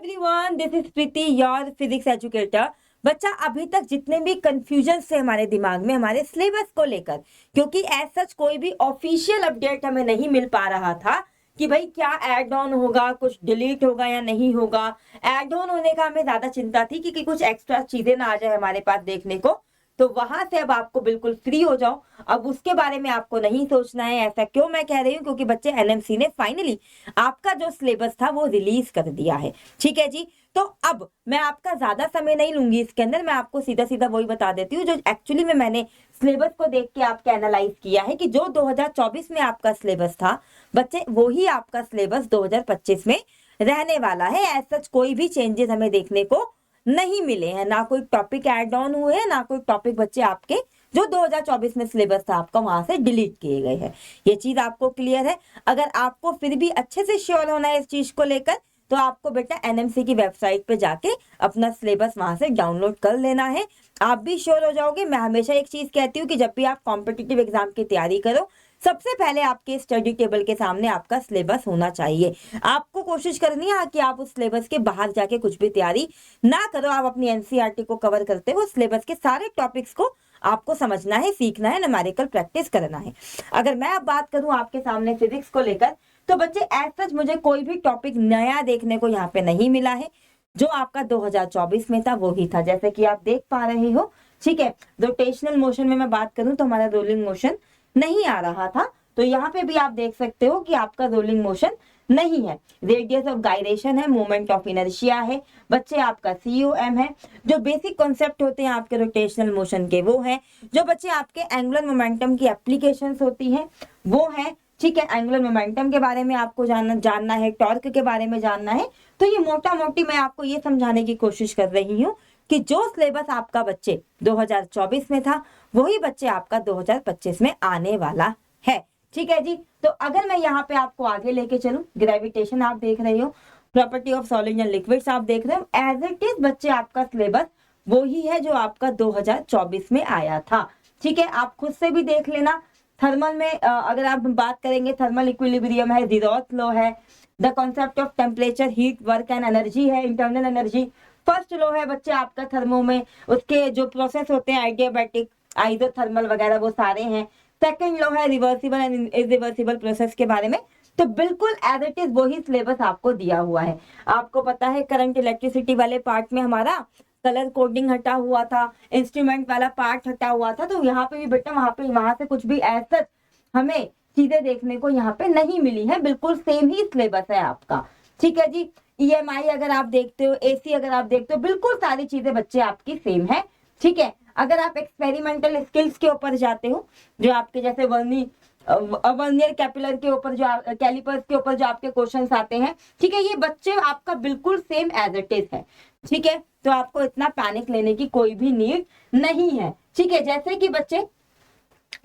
Everyone, this is Preeti, your physics educator. बच्चा, अभी तक जितने भी कंफ्यूजन थे हमारे दिमाग में हमारे सिलेबस को लेकर, क्योंकि एज सच कोई भी ऑफिशियल अपडेट हमें नहीं मिल पा रहा था कि भाई क्या ऐड ऑन होगा, कुछ डिलीट होगा या नहीं होगा। ऐड ऑन होने का हमें ज्यादा चिंता थी कि कुछ एक्स्ट्रा चीजें ना आ जाए हमारे पास देखने को, तो वहां से अब आपको बिल्कुल फ्री हो जाओ। अब उसके बारे में आपको नहीं सोचना है। ऐसा क्यों मैं कह रही हूँ? क्योंकि बच्चे एनएमसी ने फाइनली आपका जो सिलेबस था वो रिलीज कर दिया है। ठीक है जी। तो अब मैं आपका ज्यादा समय नहीं लूंगी इसके अंदर, मैं आपको सीधा सीधा वही बता देती हूँ जो एक्चुअली में मैंने सिलेबस को देख के आपके एनालाइज किया है कि जो 2024 में आपका सिलेबस था बच्चे, वही आपका सिलेबस 2025 में रहने वाला है। एज सच कोई भी चेंजेस हमें देखने को नहीं मिले हैं, ना कोई टॉपिक ऐड ऑन हुए हैं, ना कोई टॉपिक बच्चे आपके जो 2024 में सिलेबस था आपका वहां से डिलीट किए गए हैं। ये चीज आपको क्लियर है? अगर आपको फिर भी अच्छे से श्योर होना है इस चीज को लेकर, तो आपको बेटा एनएमसी की वेबसाइट पे जाके अपना सिलेबस वहां से डाउनलोड कर लेना है। आप भी श्योर हो जाओगे। मैं हमेशा एक चीज कहती हूँ कि जब भी आप कॉम्पिटिटिव एग्जाम की तैयारी करो, सबसे पहले आपके स्टडी टेबल के सामने आपका सिलेबस होना चाहिए। आपको कोशिश करनी है कि आप उस सिलेबस के बाहर जाके कुछ भी तैयारी ना करो। आप अपनी एनसीईआरटी को कवर करते हो, सिलेबस के सारे टॉपिक्स को आपको समझना है, सीखना है, न्यूमेरिकल प्रैक्टिस करना है। अगर मैं अब बात करूं आपके सामने फिजिक्स को लेकर, तो बच्चे एज सच मुझे कोई भी टॉपिक नया देखने को यहाँ पे नहीं मिला है। जो आपका 2024 में था वही था, जैसे कि आप देख पा रहे हो। ठीक है, रोटेशनल मोशन में मैं बात करूं तो हमारा रोलिंग मोशन नहीं आ रहा था, तो यहाँ पे भी आप देख सकते हो कि आपका रोलिंग मोशन नहीं है। रेडियस ऑफ गायरेशन है, मोमेंट ऑफ इनर्शिया है बच्चे, आपका COM है। जो बेसिक कॉन्सेप्ट होते हैं आपके रोटेशनल मोशन के वो है। जो बच्चे आपके एंगुलर मोमेंटम की एप्लीकेशंस होती हैं वो है। ठीक है, एंगुलर मोमेंटम के बारे में आपको जानना है, टॉर्क के बारे में जानना है। तो ये मोटा मोटी मैं आपको ये समझाने की कोशिश कर रही हूँ कि जो सिलेबस आपका बच्चे 2024 में था वही बच्चे आपका 2025 में आने वाला है। ठीक है जी। तो अगर मैं यहाँ पे आपको आगे लेके चलूं, ग्रेविटेशन आप देख रहे हो, property of solid and liquids आप देख रहे हो, एज इट इज बच्चे आपका सिलेबस वही है जो आपका 2024 में आया था। ठीक है, आप खुद से भी देख लेना। थर्मल में अगर आप बात करेंगे, थर्मल इक्विलिब्रियम है, जीरोथ लॉ है, the concept of temperature, heat, work and energy है, इंटरनल एनर्जी। फर्स्ट लॉ है बच्चे आपका थर्मो में, उसके जो प्रोसेस होते हैं आइडियाबैटिक, आइसोथर्मल वगैरह वो सारे हैं। सेकंड लॉ है रिवर्सिबल एंड इरिवर्सिबल प्रोसेस के बारे में। तो बिल्कुल एज इट इज वही सिलेबस आपको दिया हुआ है। आपको पता है करंट इलेक्ट्रिसिटी वाले पार्ट में हमारा कलर कोडिंग हटा हुआ था, इंस्ट्रूमेंट वाला पार्ट हटा हुआ था, तो यहाँ पे भी बेटा वहां से कुछ भी ऐसा हमें चीजें देखने को यहाँ पे नहीं मिली है। बिल्कुल सेम ही सिलेबस है आपका। ठीक है जी। EMI अगर आप देखते हो, AC अगर आप देखते हो, बिल्कुल सारी चीजें बच्चे आपकी सेम है। ठीक है, अगर आप एक्सपेरिमेंटल स्किल्स के ऊपर जाते हो, जो आपके जैसे वर्नियर कैपिलर के ऊपर, जो कैलिपर्स के ऊपर जो आपके क्वेश्चंस आते हैं, ठीक है, ये बच्चे आपका बिल्कुल सेम एज इट इज है। ठीक है, तो आपको इतना पैनिक लेने की कोई भी नीड नहीं है। ठीक है, जैसे कि बच्चे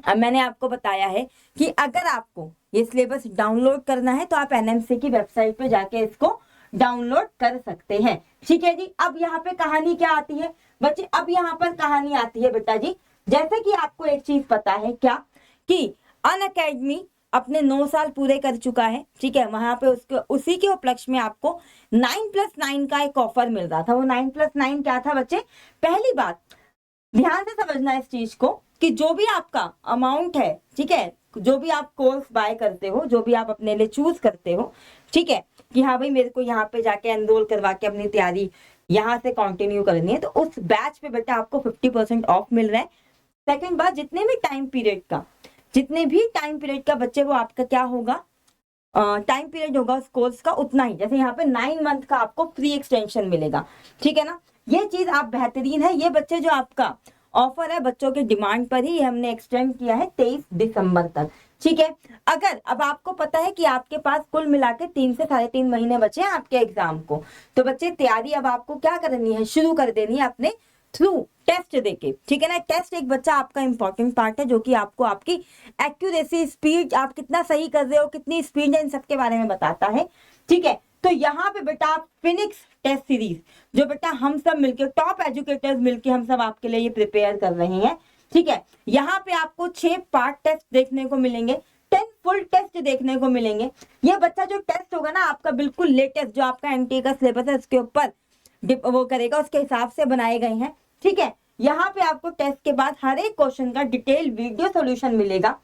अब मैंने आपको बताया है कि अगर आपको ये सिलेबस डाउनलोड करना है तो आप एनएमसी की वेबसाइट पे जाके इसको डाउनलोड कर सकते हैं। ठीक है जी। अब यहाँ पे कहानी क्या आती है बच्चे? अब यहाँ पर कहानी आती है बेटा जी, जैसे कि आपको एक चीज पता है क्या, कि अनअकैडमी अपने 9 साल पूरे कर चुका है। ठीक है, वहां पे उसी के उपलक्ष्य में आपको 9+9 का एक ऑफर मिल रहा था। वो 9+9 क्या था बच्चे? पहली बात ध्यान से समझना इस चीज को कि जो भी आपका अमाउंट है, ठीक है, जो भी आप कोर्स बाय करते हो, जो भी आप अपने लिए चूज करते हो, ठीक है, कि हाँ भाई मेरे को यहाँ पे जाके एनरोल करवा के अपनी तैयारी यहाँ से कंटिन्यू करनी है, तो उस बैच पे बेटा आपको 50% ऑफ मिल रहा है। सेकंड बात, जितने भी टाइम पीरियड का बच्चे वो आपका क्या होगा, टाइम पीरियड होगा उस कोर्स का उतना ही। जैसे यहाँ पे 9 मंथ का आपको फ्री एक्सटेंशन मिलेगा। ठीक है ना, ये चीज आप बेहतरीन है। ये बच्चे जो आपका ऑफर है बच्चों के डिमांड पर ही हमने एक्सटेंड किया है 23 दिसंबर तक। ठीक है, अगर अब आपको पता है कि आपके पास कुल मिला के 3 से 3.5 महीने बचे हैं आपके एग्जाम को, तो बच्चे तैयारी अब आपको क्या करनी है, शुरू कर देनी है अपने थ्रू टेस्ट देके। ठीक है ना, टेस्ट एक बच्चा आपका इंपॉर्टेंट पार्ट है जो कि आपको आपकी एक्यूरेसी, स्पीड, आप कितना सही कर रहे हो, कितनी स्पीड है, इन सब के बारे में बताता है। ठीक है, तो यहाँ पे बेटा आप फिनिक्स टेस्ट सीरीज जो बेटा हम सब मिलके, टॉप एजुकेटर्स मिलके हम सब आपके लिए ये प्रिपेयर कर रहे हैं। ठीक है, यहाँ पे आपको 6 पार्ट टेस्ट देखने को मिलेंगे। 10 फुल टेस्ट देखने को मिलेंगे। ये बच्चा जो टेस्ट होगा ना आपका बिल्कुल लेटेस्ट जो आपका एनटीए का सिलेबस है उसके ऊपर वो करेगा, उसके हिसाब से बनाए गए हैं। ठीक है, यहाँ पे आपको टेस्ट के बाद हर एक क्वेश्चन का डिटेल वीडियो सॉल्यूशन मिलेगा।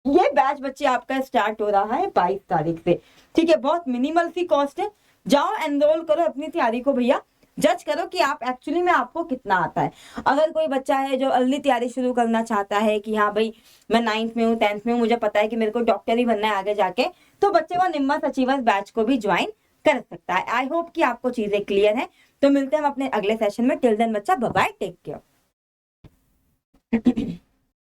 ये बैच बच्चे आपका स्टार्ट हो रहा है 22 तारीख से। ठीक है, बहुत मिनिमल सी कॉस्ट है, जाओ एनरोल करो अपनी तैयारी को भैया, जज करो कि आप एक्चुअली में आपको कितना आता है। अगर कोई बच्चा है जो अर्ली तैयारी शुरू करना चाहता है कि हाँ भाई मैं 9th में हूँ 10th में हूँ, मुझे पता है कि मेरे को डॉक्टर ही बनना है आगे जाके, तो बच्चे वो निम्बस अचीवर्स बैच को भी ज्वाइन कर सकता है। आई होप कि आपको चीजें क्लियर है। तो मिलते हैं हम अपने अगले सेशन में। टिल देन बच्चा बाय बाय, टेक केयर।